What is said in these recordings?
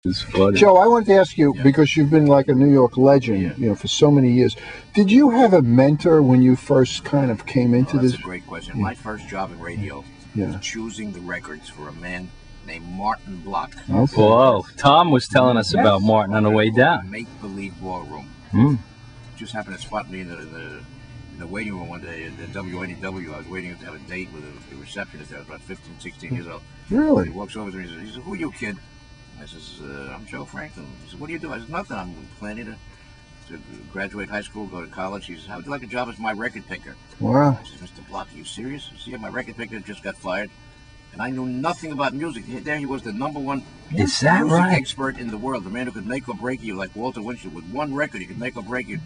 It's funny. Joe, I wanted to ask you, because you've been like a New York legend, you know, for so many years. Did you have a mentor when you first kind of came into this? That's a great question. My first job in radio was choosing the records for a man named Martin Block. Okay. Whoa, Tom was telling us about Martin on the way down. Make-Believe-Ballroom. Just happened to spot me in the waiting room one day at the WNEW. I was waiting to have a date with a receptionist. I was about 15, 16 years old. Really? He walks over to me and he says, "Who are you, kid?" I says, "I'm Joe Franklin." He said, "What do you do?" I said, "Nothing. I'm planning to graduate high school, go to college." He says, "How would you like a job as my record picker?" Wow. I said, "Mr. Block, are you serious?" See, my record picker just got fired. And I knew nothing about music. There he was, the #1 music expert in the world. The man who could make or break you, like Walter Winchell. With one record, he could make or break you.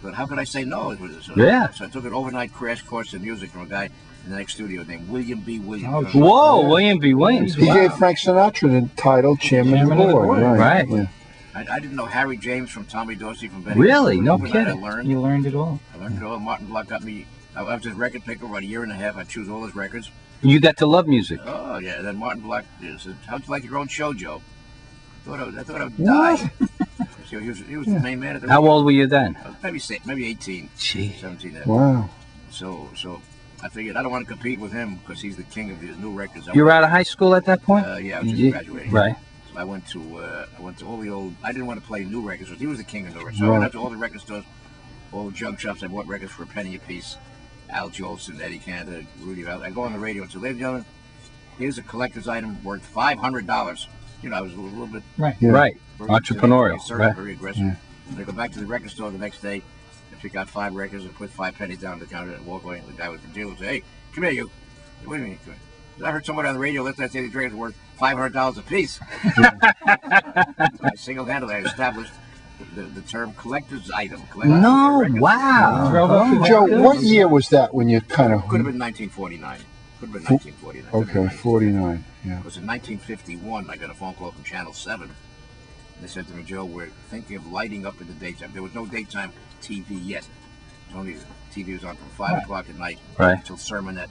But how could I say no? So I took an overnight crash course in music from a guy in the next studio named William B. Williams. Oh, whoa, William B. Williams. He gave Frank Sinatra the title Chairman of the Board. Right. Yeah. I didn't know Harry James from Tommy Dorsey from Benny. Really? No kidding. You learned it all. I learned it all. Martin Block got me. I was his record picker for about a year and a half. I'd choose all his records. You got to love music. Oh, yeah. Then Martin Block said, "How'd you like your own show, Joe?" I thought I would die. So he was the main man at the How old were you then? Maybe 18, Gee. 17. Then. Wow. So I figured I don't want to compete with him because he's the king of these new records. You were out of high school at that point? Yeah, I was just graduating. Right. So I went to all the old. I didn't want to play new records because he was the king of new records. So I went out to all the record stores, all the junk shops. I bought records for a penny a piece. Al Jolson, Eddie Cantor, Rudy Val. I go on the radio and say, "Ladies and gentlemen, here's a collector's item worth $500. You know, I was a little bit right, entrepreneurial, very aggressive. And I go back to the record store the next day and pick out 5 records and put 5 pennies down the counter and walk away. And the guy with the deal would say, "Hey, come here, you." What do you mean? I heard somebody on the radio let that say these records are worth $500 a piece. So I single-handedly established the term collector's item. No, wow. Joe, what year was that when you kind of... Could have been 1949. Could have been 1949. Okay, 49, yeah. Because in 1951, I got a phone call from Channel 7. And they said to me, "Joe, we're thinking of lighting up in the daytime." There was no daytime TV yet. Only TV was on from 5 o'clock at night until sermonette.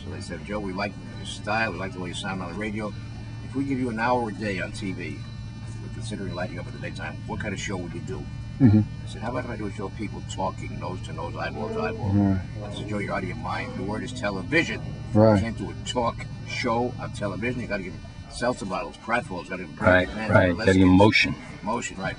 So they said, "Joe, we like your style, we like the way you sound on the radio. If we give you an hour a day on TV, we're considering lighting up in the daytime, what kind of show would you do?" I said, "How about if I do a show of people talking, nose to nose, eyeball to eyeball?" I said, "Joe, you're out of your mind. The word is television. You can't do a talk show on television. You got to give seltzer bottles, pratfalls, got to give got to give emotion. Emotion, right."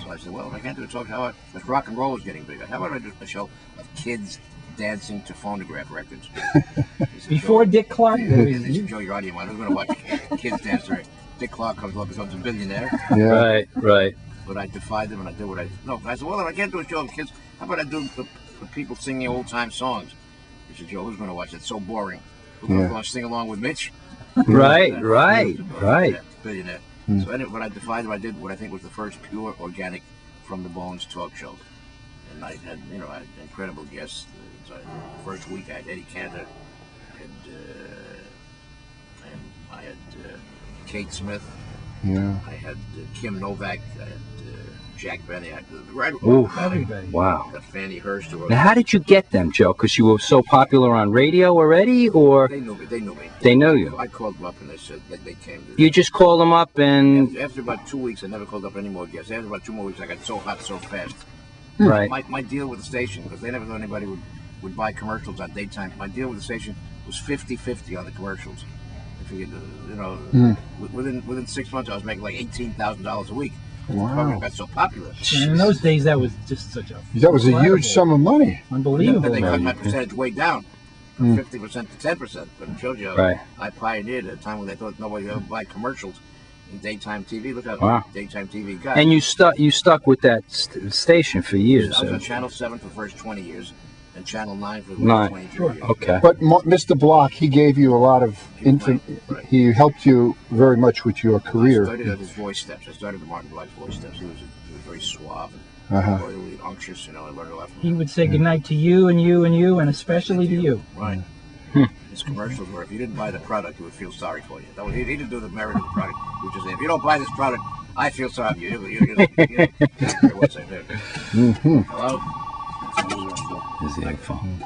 So I said, "Well, if I can't do a talk, how about, because rock and roll is getting bigger, how about I do a show of kids dancing to phonograph records?" Said, Before Dick Clark? He said, "Joe, you're out of your mind. Who's going to watch kids dance to it?" Dick Clark comes along, becomes a billionaire. Right. But I defied them and I did what I... No, I said, "Well, if I can't do a show of kids, how about I do the people singing old-time songs?" He said, "Joe, who's going to watch it? It's so boring. Who's going to sing along with Mitch?" Right. Billionaire. So anyway, but I defied them. I did what I think was the first pure, organic, from the bones talk show. And I had, I had incredible guests. The first week I had Eddie Cantor, and I had Kate Smith. I had Kim Novak. I had Jack Benny. I had everybody. Wow. Fannie Hurst. Now, how did you get them, Joe? Because you were so popular on radio already, or they knew me. They know you. I called them up and they said they came. You just called them up and. After about 2 weeks, I never called up any more guests. After about 2 more weeks, I got so hot so fast. Right. My deal with the station, because they never thought anybody would buy commercials on daytime. My deal with the station was 50-50 on the commercials. I figured, within 6 months, I was making like $18,000 a week. Wow. It got so popular. And in those days, that was just such a... That was a huge sum of money. Unbelievable. Then they cut my percentage way down. From 50% to 10%. But it showed you, I pioneered at a time when they thought nobody would ever buy commercials in daytime TV. Look how daytime TV got. And you stuck with that station for years. I was on Channel 7 for the first 20 years, and Channel 9 for the last 23 years. Okay. But Mr. Block, he gave you a lot of he helped you very much with your career. I started at his voice steps. I started at Martin Block's voice steps. He was very suave and royally unctuous. I learned a lot from him. He would say goodnight to you and you and you, and especially to you. Right. His commercials were, if you didn't buy the product, he would feel sorry for you. That was, he didn't do the merit of the product. He would just say, "If you don't buy this product, I feel sorry for you." Hello? Is the phone?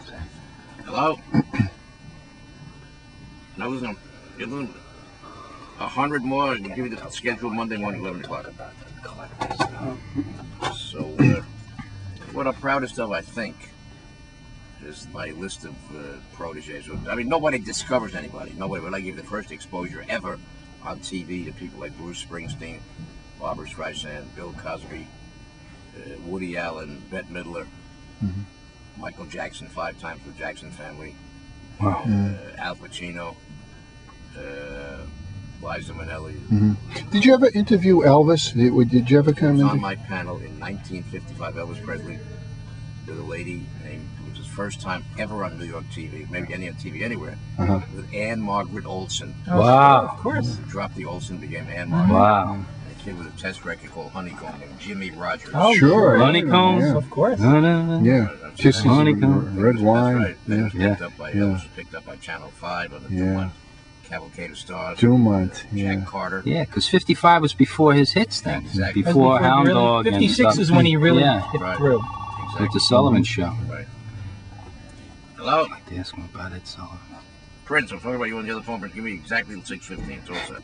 Hello? No, listen. 100 more. I'll give you the schedule Monday morning, 11 o'clock. So, what I'm proudest of, I think, is my list of proteges. I mean, nobody discovers anybody. Nobody. But I give the first exposure ever on TV to people like Bruce Springsteen, Barbra Streisand, Bill Cosby, Woody Allen, Bette Midler, Michael Jackson 5 times with Jackson Family, Al Pacino, Liza Minnelli. Did you ever interview Elvis? Did you ever come in? On my panel in 1955, Elvis Presley, with a lady named, it was his first time ever on New York TV, maybe any on TV anywhere, with Anne Margaret Olsen. Oh, wow. Of course. Dropped the Olsen, became Anne Margaret. Wow. A kid with a test record called Honeycomb named Jimmy Rogers. Oh, sure. Honeycomb? Yeah. Of course. Yeah. Kisses Honeycomb. Red wine. That's right. That was picked up by Elvis, picked up by Channel 5 on the Dumont Cavalcade of Stars. Dumont, Jack Carter. Yeah, because 55 was before his hits then. Exactly. Before Hound Dog. 56 is when he really hit through. Exactly. With the Sullivan Show. Right. Hello? I'd like to ask him about it, Sullivan. Prince, I'm talking about you on the other phone, but give me exactly 6:15. It's all set.